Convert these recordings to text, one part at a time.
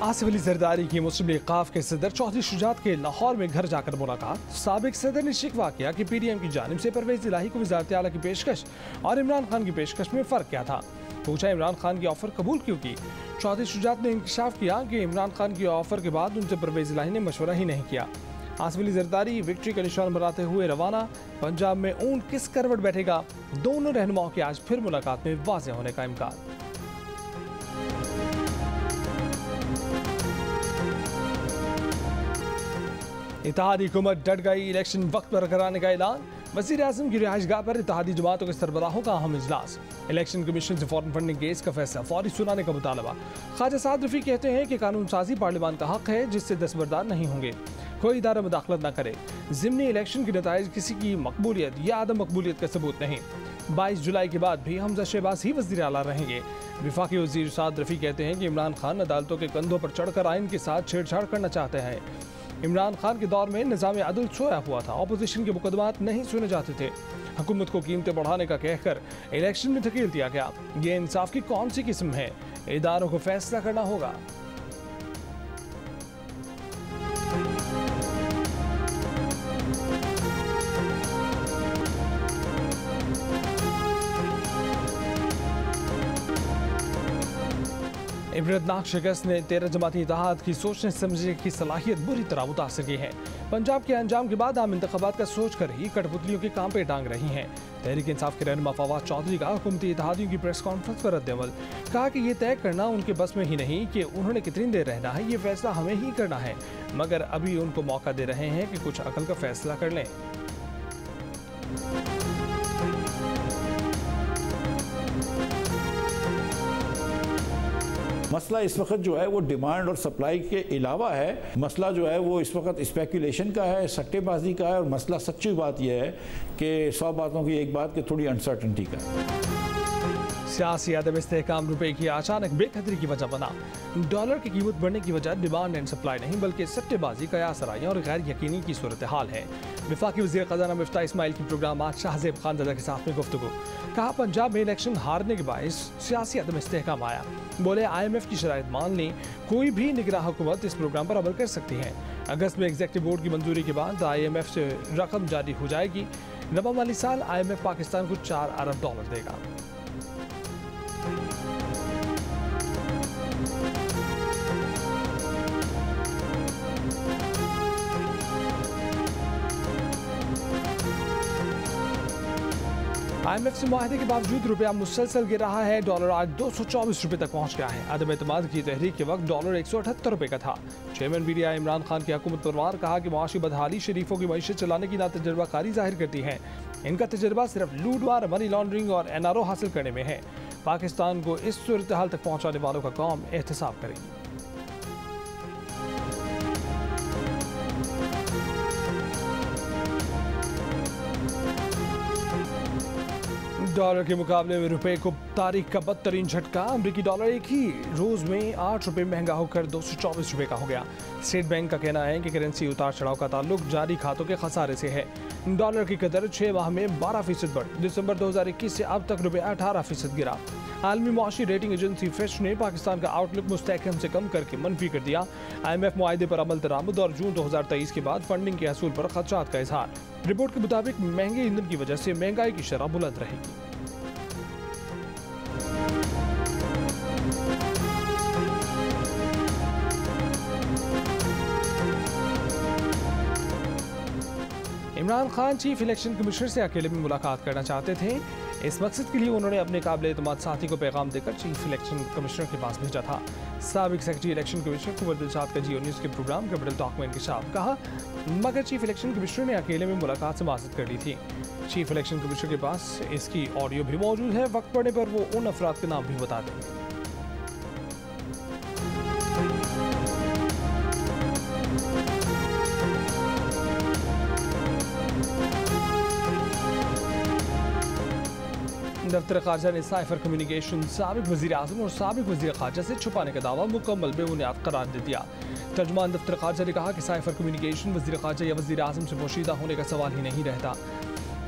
आसिफ अली जरदारी की मुस्लिम लीग काफ के सदर चौधरी शुजात के लाहौर में घर जाकर मुलाकात। साबिक सदर ने शिकवा किया कि PDM की जानिब से परवेज इलाही को वज़ारत आला की पेशकश और इमरान खान की पेशकश में फ़र्क क्या था। पूछा इमरान खान की ऑफर कबूल क्यों की। चौधरी शुजात ने इंकशाफ किया कि इमरान खान की ऑफर के बाद उनसे परवेज इलाही ने मशवरा ही नहीं किया। आसिफ अली जरदारी विक्ट्री का निशान बनाते हुए रवाना। पंजाब में ऊंट किस करवट बैठेगा, दोनों रहनुमाओं की आज फिर मुलाकात में वाज़ेह होने का इम्कान। इत्तेहादी हुकूमत डट गई, इलेक्शन वक्त पर कराने का ऐलान। वज़ीर आज़म की रिहाइशगाह पर इत्तेहादी जमातों के सरबराहों का अहम इजलास। इलेक्शन कमीशन से फौरन फंडिंग केस का फैसला फौरी सुनाने का मुतालबा। ख्वाजा साद रफ़ी कहते हैं कि कानून साजी पार्लियामान का हक है जिससे दस्तबरदार नहीं होंगे, कोई इदारा मुदाखलत न करे। ज़िमनी इलेक्शन के नताइज किसी की मकबूलियत या आदम मकबूलियत का सबूत नहीं। 22 जुलाई के बाद भी हमजा शहबाज ही वज़ीर आला रहेंगे। वफाकी वज़ीर साद रफ़ी कहते हैं कि इमरान खान अदालतों के कंधों पर चढ़कर आइन के साथ छेड़छाड़ करना चाहते हैं। इमरान खान के दौर में निज़ाम अदल सोया हुआ था, अपोजिशन के मुकदमात नहीं सुने जाते थे। हुकूमत को कीमतें बढ़ाने का कहकर इलेक्शन में धकेल दिया गया। ये इंसाफ की कौन सी किस्म है, इदारों को फैसला करना होगा। इबरतनाक शिकस्त ने 13 जमाती इत्तेहाद की सोचने समझने की सलाहियत बुरी तरह मुतासर की है। पंजाब के अंजाम के बाद आम इंतखाबात का सोच कर ही कठपुतलियों के काम पे टांग रही हैं। तहरीक इंसाफ के रहनुमा फवाद चौधरी का हुकूमती इत्तेहादियों की प्रेस कॉन्फ्रेंस पर रद्द-ए-अमल। कहा कि ये तय करना उनके बस में ही नहीं कि उन्होंने कितनी देर रहना है, ये फैसला हमें ही करना है, मगर अभी उनको मौका दे रहे हैं कि कुछ अकल का फैसला कर लें। मसला इस वक्त जो है वो डिमांड और सप्लाई के अलावा है। मसला जो है वो इस वक्त स्पेकुलेशन का है, सट्टेबाजी का है, और मसला सच्ची बात यह है कि 100 बातों की एक बात कि थोड़ी अनसर्टनिटी का है। सियासी अदम इस्तेहकाम रुपए की अचानक बेकदरी की वजह बना। डॉलर की कीमत बढ़ने की वजह डिमांड एंड सप्लाई नहीं बल्कि सट्टेबाजी, कयास राइयां और गैर यकीनी की सूरत हाल है। वफाकी वज़ीर ख़ज़ाना मिफ्ता इस्माइल की प्रोग्राम आज शाहज़ेब खानज़ादा के साथ में गुफ्तगू। कहा पंजाब में इलेक्शन हारने के बायस सियासी अदम इस्तेहकाम आया। बोले IMF की शराइत मान ली, कोई भी निगरान हुकूमत इस प्रोग्राम पर अमल कर सकती है। अगस्त में एग्जीक्यूटिव बोर्ड की मंजूरी के बाद IMF से रकम जारी हो जाएगी। नवा माली साल IMF पाकिस्तान को $4 अरब देगा। IMF से मुआहदे के बावजूद रुपया मुसलसल गिर रहा है। डॉलर आज 224 रुपये तक पहुंच गया है। अदम एतमाद की तहरीक के वक्त डॉलर 178 रुपये का था। चेयरमैन BDI इमरान खान की हुकूमत परवार कहा कि मुआशी बदहाली शरीफों की मईशत चलाने की नातजुर्बाकारी जाहिर करती है। इनका तजर्बा सिर्फ लूटमार, मनी लॉन्ड्रिंग और NRO हासिल करने में है। पाकिस्तान को इस सूरत हाल तक पहुँचाने वालों का कौम एहतसाब करेगी। डॉलर के मुकाबले में रुपए को तारीख का बदतरीन झटका। अमरीकी डॉलर एक ही रोज में 8 रुपये महंगा होकर 224 रुपये का हो गया। स्टेट बैंक का कहना है कि करेंसी उतार चढ़ाव का ताल्लुक जारी खातों के खसारे से है। डॉलर की कदर 6 माह में 12% बढ़ दिसंबर 2021 से अब तक रुपये 18% गिरा। आलमी मुआशी रेटिंग एजेंसी फिच ने पाकिस्तान का आउटलुक मुस्तहकम से कम करके मनफी कर दिया। IMF मुआहदे पर अमल दरामद और जून 2023 के बाद फंडिंग के हसूल पर खदशात का इजहार। रिपोर्ट के मुताबिक महंगे ईंधन की वजह से महंगाई की शरह बुलंद रहेगी। Imran Khan chief election commissioner से अकेले में मुलाकात करना चाहते थे। इस मकसद के लिए उन्होंने अपने काबिल एतमाद साथी को पैगाम देकर चीफ इलेक्शन कमिश्नर के पास भेजा था। साबिक सेक्रेटरी इलेक्शन कमिश्नर कुंवर दिलशाद का जियो न्यूज़ के प्रोग्राम कैपिटल टॉक में इंकशाफ। कहा मगर चीफ इलेक्शन कमिश्नर ने अकेले में मुलाकात से माजत कर ली थी। चीफ इलेक्शन कमिश्नर के पास इसकी ऑडियो भी मौजूद है। वक्त पड़ने पर वो उन अफराद के नाम भी बता देंगे। दफ्तर खारजा ने साइफर कम्युनिकेशन साबिक वज़ीर आज़म और साबिक वज़ीर खारजा से छुपाने का दावा मुकम्मल बेबुनियाद करार दे दिया। तर्जुमान दफ्तर खारजा ने कहा कि साइफर कम्युनिकेशन वज़ीर खारजा या वज़ीर आज़म से पोशीदा होने का सवाल ही नहीं रहता।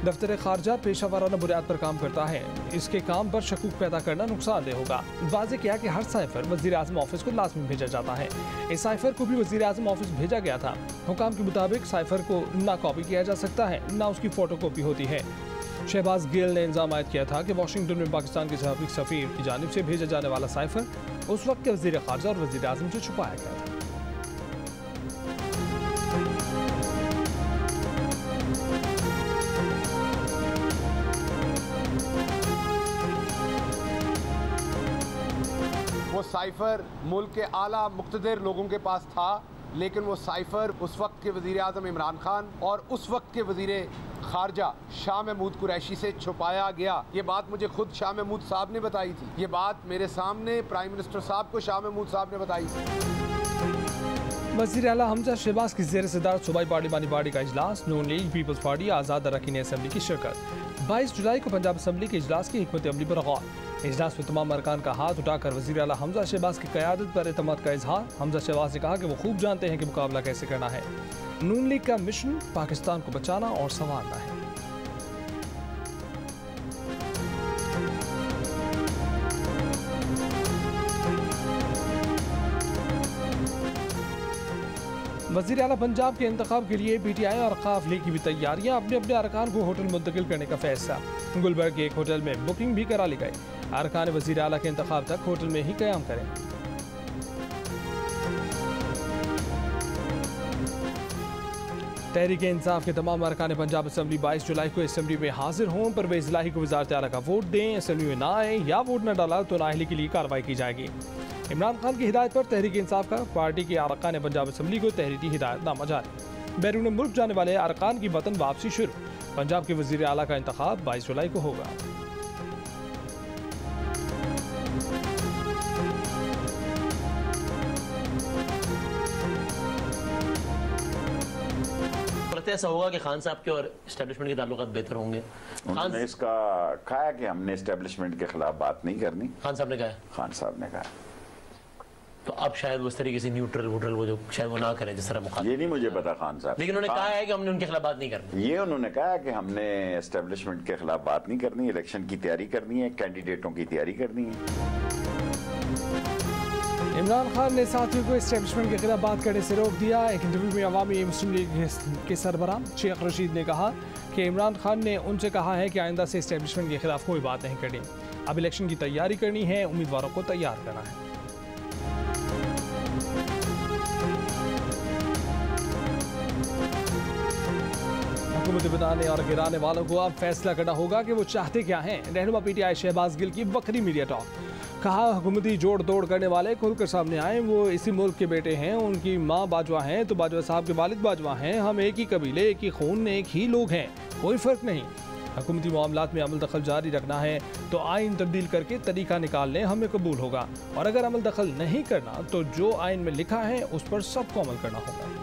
दफ्तर खारजा पेशा वाराना बुनियाद पर काम करता है। इसके काम पर शकूक पैदा करना नुकसानदेह होगा। वाज़ेह किया कि हर साइफर वज़ीर आज़म ऑफिस को लाजमी भेजा जाता है। इस साइफर को भी वज़ीर आज़म ऑफिस भेजा गया था। हुकाम के मुताबिक साइफर को ना कॉपी किया जा सकता है, ना उसकी फ़ोटो कॉपी होती है। शहबाज गिल ने इल्ज़ाम आयद किया था कि वाशिंगटन में पाकिस्तान के साबिक़ सफ़ीर की जानिब से भेजा जाने वाला साइफर उस वक्त के वज़ीर खारजा और वज़ीर आज़म से छुपाया गया था। वो साइफर मुल्क के आला मुक़्तदर लोगों के पास था, लेकिन वो साइफर उस वक्त के वज़ीर आज़म इमरान खान और उस वक्त के वज़ीर खारजा शाह महमूद कुरैशी से छुपाया गया। ये बात मुझे खुद शाह महमूद साहब ने बताई थी। ये बात मेरे सामने प्राइम मिनिस्टर साहब को शाह महमूद साहब ने बताई थी। वज़ीर आला हमजा शहबाज की ज़ेर सदारत सूबाई पार्लिमानी बॉडी का इजलास। नून लीग पीपल्स पार्टी आज़ाद अरकान असम्बली की शिरकत। 22 जुलाई को पंजाब असम्बली के इजलास की हिकमत अमली पर गौर। इजलास में तमाम अरकान का हाथ उठाकर वज़ीर आला हमजा शहबाज की क़यादत पर एतमाद का इजहार। हमजा शहबाज ने कहा कि वो खूब जानते हैं कि मुकाबला कैसे करना है। नून लीग का मिशन पाकिस्तान को बचाना और संवारना है। वज़ीर आला पंजाब के इंतखाब के लिए PTI और ख़ाफ लीग की भी तैयारियां। अपने अपने अरकान को होटल मुंतकिल करने का फैसला। गुलबर्ग के एक होटल में बुकिंग भी करा ली गई। अरकान वज़ीर आला के इंतखाब तक होटल में ही क़याम करें। तहरीक इंसाफ के तमाम अरकान पंजाब असम्बली 22 जुलाई को असम्बली में हाजिर हों। परवेज़ इलाही को वज़ारत आला का वोट दें। असम्बली में ना आए या वोट न डाला तो नाअहली के लिए कार्रवाई की जाएगी। इमरान खान की हिदायत पर तहरीक इंसाफ का पार्टी के अरकान पंजाब असम्बली को तहरीरी हिदायतनामा जारी। बैरून मुल्क जाने वाले अरकान की वतन वापसी शुरू। पंजाब के वज़ीर आला का इंतखाब 22 जुलाई को होगा। ऐसा होगा कि खान साहब के और एस्टेब्लिशमेंट के ताल्लुकात बेहतर होंगे। उन्होंने इसका कहा कि हमने एस्टेब्लिशमेंट के खिलाफ बात नहीं करनी। खान साहब ने कहा। खान साहब ने कहा तो अब शायद उस तरीके से न्यूट्रल वोट्रल वो जो शायद वो ना करें जिस तरह मुखालिफ। ये नहीं मुझे पता खान साहब, लेकिन उन्होंने कहा है कि हमने उनके खिलाफ बात नहीं करनी। ये उन्होंने कहा कि हमने एस्टेब्लिशमेंट के खिलाफ बात नहीं करनी, इलेक्शन की तैयारी करनी है, कैंडिडेटों की तैयारी करनी है। इमरान खान ने साथियों को एस्टेब्लिशमेंट के खिलाफ बात करने से रोक दिया। एक इंटरव्यू में अवामी मुस्लिम लीग के सरबराह शेख रशीद ने कहा कि इमरान खान ने उनसे कहा है कि आइंदा से एस्टेब्लिशमेंट के खिलाफ कोई बात नहीं करनी। अब इलेक्शन की तैयारी करनी है, उम्मीदवारों को तैयार करना है। हुकूमत बनाने और गिराने वालों को अब फैसला करना होगा कि वो चाहते क्या हैं। रहनुमा PTI शहबाज गिल की बकरी मीडिया टॉक। कहा हुकूमती जोड़ तोड़ करने वाले खुलकर सामने आए। वो इसी मुल्क के बेटे हैं, उनकी माँ बाजवा हैं तो बाजवा साहब के वालिद बाजवा हैं। हम एक ही कबीले, एक ही खून, एक ही लोग हैं, कोई फ़र्क नहीं। हुकूमती मामलात में अमल दखल जारी रखना है तो आइन तब्दील करके तरीका निकाल लें, हमें कबूल होगा। और अगर अमल दखल नहीं करना तो जो आइन में लिखा है उस पर सबको अमल करना होगा।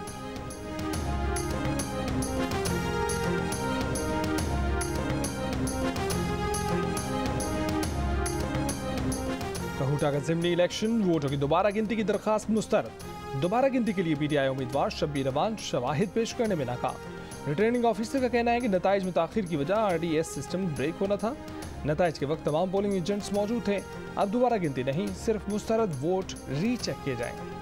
कहूटा का ज़िमनी इलेक्शन, वोटों की दोबारा गिनती की दरखास्त मुस्तरद। दोबारा गिनती के लिए PTI उम्मीदवार शब्बीर रवान शवाहिद पेश करने में नाकाम। रिटर्निंग ऑफिसर का कहना है कि नताइज में ताखिर की वजह RDS सिस्टम ब्रेक होना था। नताइज के वक्त तमाम पोलिंग एजेंट्स मौजूद थे। अब दोबारा गिनती नहीं, सिर्फ मुस्तरद वोट रीचेक किए जाएंगे।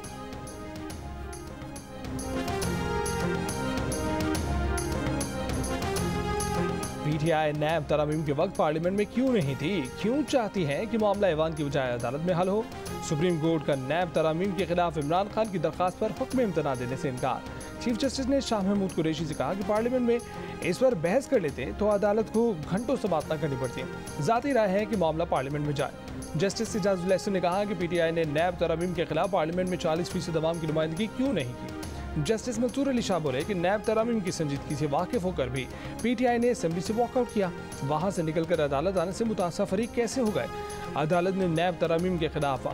PTI नैब तरामीम के वक्त पार्लियामेंट में क्यों नहीं थी? क्यों चाहती है कि मामला ऐवान की बजाय अदालत में हल हो? सुप्रीम कोर्ट का नैब तरामीम के खिलाफ इमरान खान की दरखास्त पर हुक्म इम्तना देने से इनकार। चीफ जस्टिस ने शाह महमूद कुरैशी से कहा कि पार्लियामेंट में इस पर बहस कर लेते तो अदालत को घंटों से बात न करनी पड़ती। ज़ाती राय है कि मामला पार्लियामेंट में जाए। जस्टिस इजाजुल एहसन ने कहा कि PTI ने नैब तरामीम के खिलाफ पार्लियामेंट में 40% अवाम की नुमाइंदगी क्यों नहीं की। जस्टिस मंसूर अली शाह बोले कि नैब तरामीम की संजीदगी से वाकिफ होकर भी PTI ने असेंबली से वॉकआउट किया। वहां से निकलकर अदालत आने से मुतासर फरीक कैसे हो गए? अदालत ने नैब तरामीम के खिलाफ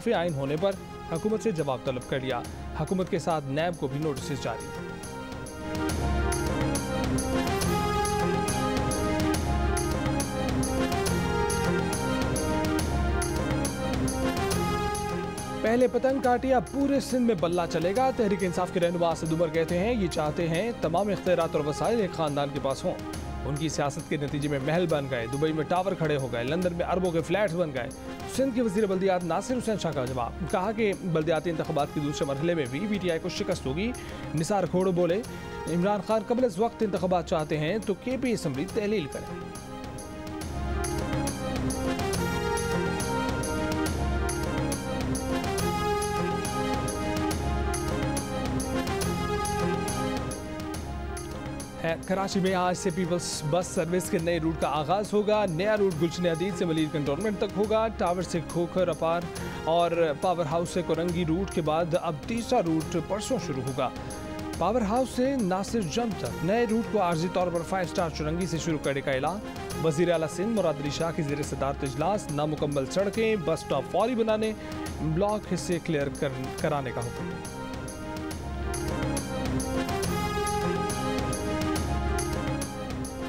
आइन होने पर हुकूमत से जवाब तलब कर लिया। हुकूमत के साथ नैब को भी नोटिस जारी। पहले पतंग काटी, अब पूरे सिंध में बल्ला चलेगा। तहरीक इंसाफ के रहनुमा असद उमर कहते हैं ये चाहते हैं तमाम इख्तियारात और वसाइल एक खानदान के पास हों। उनकी सियासत के नतीजे में महल बन गए, दुबई में टावर खड़े हो गए, लंदन में अरबों के फ्लैट्स बन गए। सिंध के वजीर बल्दियात नासिर हुसैन शाह का जवाब, कहा कि बल्दियाती इंतखाबात के दूसरे मरहले में भी PTI को शिकस्त होगी। निसार खोड़ो बोले इमरान खान कबल इस वक्त इंतखाबात चाहते हैं तो KP असम्बली तहलील करें। कराची में आज से पीपल्स बस सर्विस के नए रूट का आगाज होगा। नया रूट गुलशन हदीद से मलीर कंटोनमेंट तक होगा। टावर से खोखर अपार और पावर हाउस से कोरंगी रूट के बाद अब तीसरा रूट परसों शुरू होगा। पावर हाउस से नासिर जंग तक नए रूट को आर्जी तौर पर 5 स्टार चुरंगी से शुरू करने का ऐलान। वज़ीर आला सिंध मुराद अली शाह की ज़ेर सदारत इजलास। नामुकम्मल सड़कें, बस स्टॉप फौरी बनाने, ब्लॉक हिस्से क्लियर कराने का हुक्म।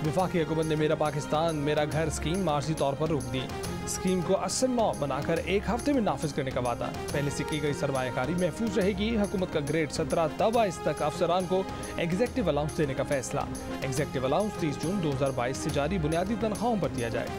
वफाकी हुकूमत ने मेरा पाकिस्तान मेरा घर स्कीम आर्जी तौर पर रोक दी। स्कीम को असल नौ बनाकर 1 हफ्ते में नाफिज करने का वादा। पहले से की गई सरमायाकारी महफूज रहेगी। हुकूमत का ग्रेड 17 तब इस तक अफसरान को एग्जेक्टिव अलाउंस देने का फैसला। एग्जेक्टिव अलाउंस 30 जून 2022 से जारी बुनियादी तनख्वाहों पर दिया जाएगा।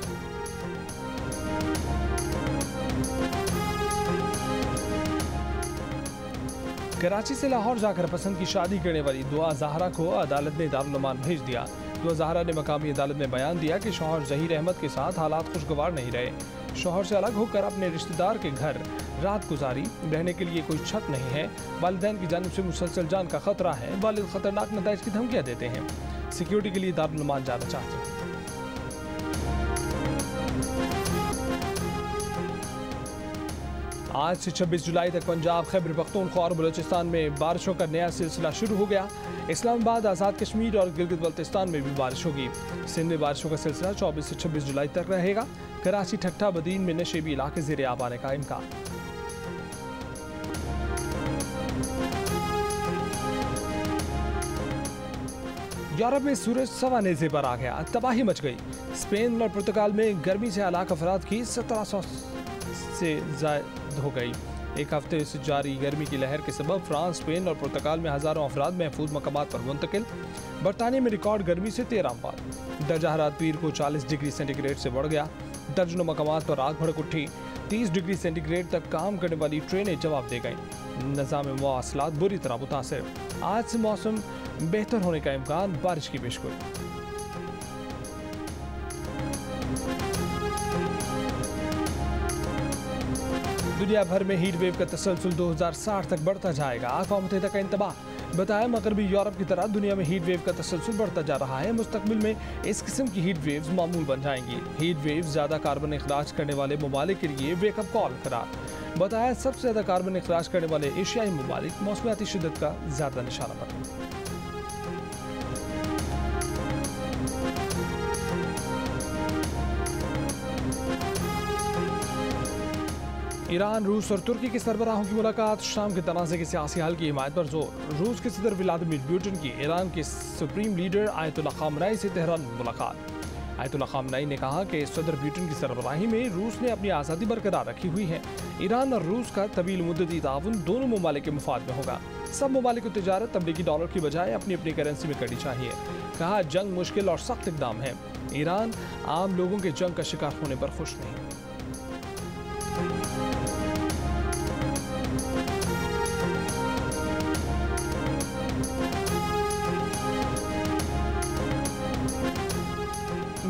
कराची से लाहौर जाकर पसंद की शादी करने वाली दुआ ज़हरा को अदालत ने दारुल अमान भेज दिया। दुआ ज़हरा ने मकामी अदालत में बयान दिया कि शौहर ज़हीर अहमद के साथ हालात खुशगवार नहीं रहे। शौहर से अलग होकर अपने रिश्तेदार के घर रात गुजारी। रहने के लिए कोई छत नहीं है। वालिदैन की जानिब से मुसलसल जान का खतरा है। वालिद खतरनाक नताइज की धमकियाँ देते हैं। सिक्योरिटी के लिए दारुल अमान जाना चाहते हैं। आज से 26 जुलाई तक पंजाब, खैबर पख्तूनख्वा और बलूचिस्तान में बारिशों का नया सिलसिला शुरू हो गया। इस्लामाबाद, आज़ाद कश्मीर और गिलगित बल्तिस्तान में भी बारिश होगी। सिंध में बारिशों का सिलसिला 24 से 26 जुलाई तक रहेगा। कराची, ठट्टा, बदीन में नशेबी इलाके ज़ेरे आब आने का इम्कान। यूरोप में सूरज सवा नेज़े पर आ गया, तबाही मच गई। स्पेन और पुर्तगाल में गर्मी से हलाक अफराद की 1700 से ज़ायद हो गई। 1 हफ्ते से जारी गर्मी की लहर के सबब फ्रांस, स्पेन और पुर्तगाल में हज़ारों अफराद महफूज मकामात पर मुंतकिल। बरतानिया में रिकॉर्ड गर्मी से 13 अफराद। दर्जा हरारत पीर को 40 डिग्री सेंटीग्रेड से बढ़ गया। दर्जनों मकामात पर आग भड़क उठी। 30 डिग्री सेंटीग्रेड तक काम करने वाली ट्रेनें जवाब दे गईं। निज़ाम मवासलात बुरी तरह मुतासिर। आज से मौसम बेहतर होने का इम्कान, बारिश की पेशगोई। दुनिया भर में हीट वेव का तसलसल 2060 तक बढ़ता जाएगा। अक़वाम मुत्तहिदा का इंतबाह। बताया मगरबी यूरोप की तरह दुनिया में हीट वेव का तसलसल बढ़ता जा रहा है। मुस्तकबिल में इस किस्म की हीट वेव्स मामूल बन जाएंगी। हीट वेव्स ज़्यादा कार्बन इखराज करने वाले ममालिक के लिए वेकअप कॉल करार। बताया सबसे ज़्यादा कार्बन इखराज करने वाले एशियाई ममालिक मौसमियाती शिद्दत का ज़्यादा निशाना बने। ईरान, रूस और तुर्की के सरबराहों की मुलाकात। शाम के तनाज़े के सियासी हल की हिमायत पर जोर। रूस के सदर व्लादिमीर पुतिन की ईरान के सुप्रीम लीडर आयतुल्लाह ख़ामनेई से तेहरान में मुलाकात। आयतुल्लाह ख़ामनेई ने कहा कि सदर पुतिन की सरबराही में रूस ने अपनी आज़ादी बरकरार रखी हुई है। ईरान और रूस का तवील मुद्दती ताउन दोनों ममालिक के मुफाद में होगा। सब ममालिक को तिजारत अमरीकी डॉलर की बजाय अपनी अपनी करेंसी में करनी चाहिए। कहा जंग मुश्किल और सख्त इक़दाम है। ईरान आम लोगों के जंग का शिकार होने पर खुश नहीं।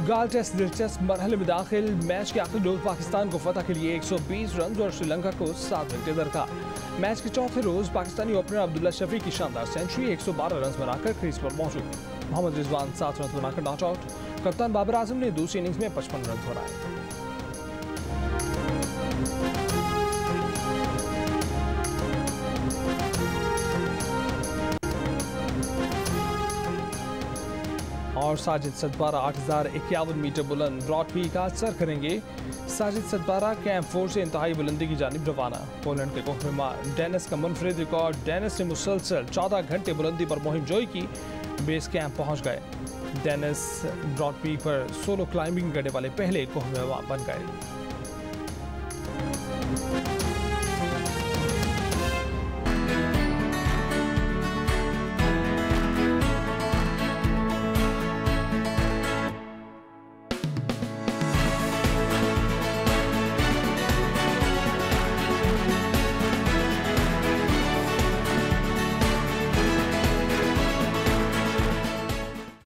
गाल टेस्ट दिलचस्प मरहले में दाखिल। मैच के आखिरी रोज पाकिस्तान को फतह के लिए 120 रन और श्रीलंका को 7 विकेट दरकार। मैच के चौथे रोज पाकिस्तानी ओपनर अब्दुल्ला शफी की शानदार सेंचुरी 112 रन बनाकर क्रीज पर मौजूद। मोहम्मद रिजवान 7 रन बनाकर नॉट आउट। कप्तान बाबर आजम ने दूसरी इनिंग्स में 55 रन बनाए। और साजिद सतपारा 8051 मीटर बुलंद ब्रॉडवी का सर करेंगे। साजिद सतपारा कैंप 4 से इंतहाई बुलंदी की जानिब रवाना। पोलैंड के कोहरमा डेनिस का मुनफरिद रिकॉर्ड। डेनिस ने मुसलसल 14 घंटे बुलंदी पर मुहिम जोई की बेस कैंप पहुंच गए। डेनिस ब्रॉडवी पर सोलो क्लाइंबिंग करने वाले पहले कोहरमा बन गए।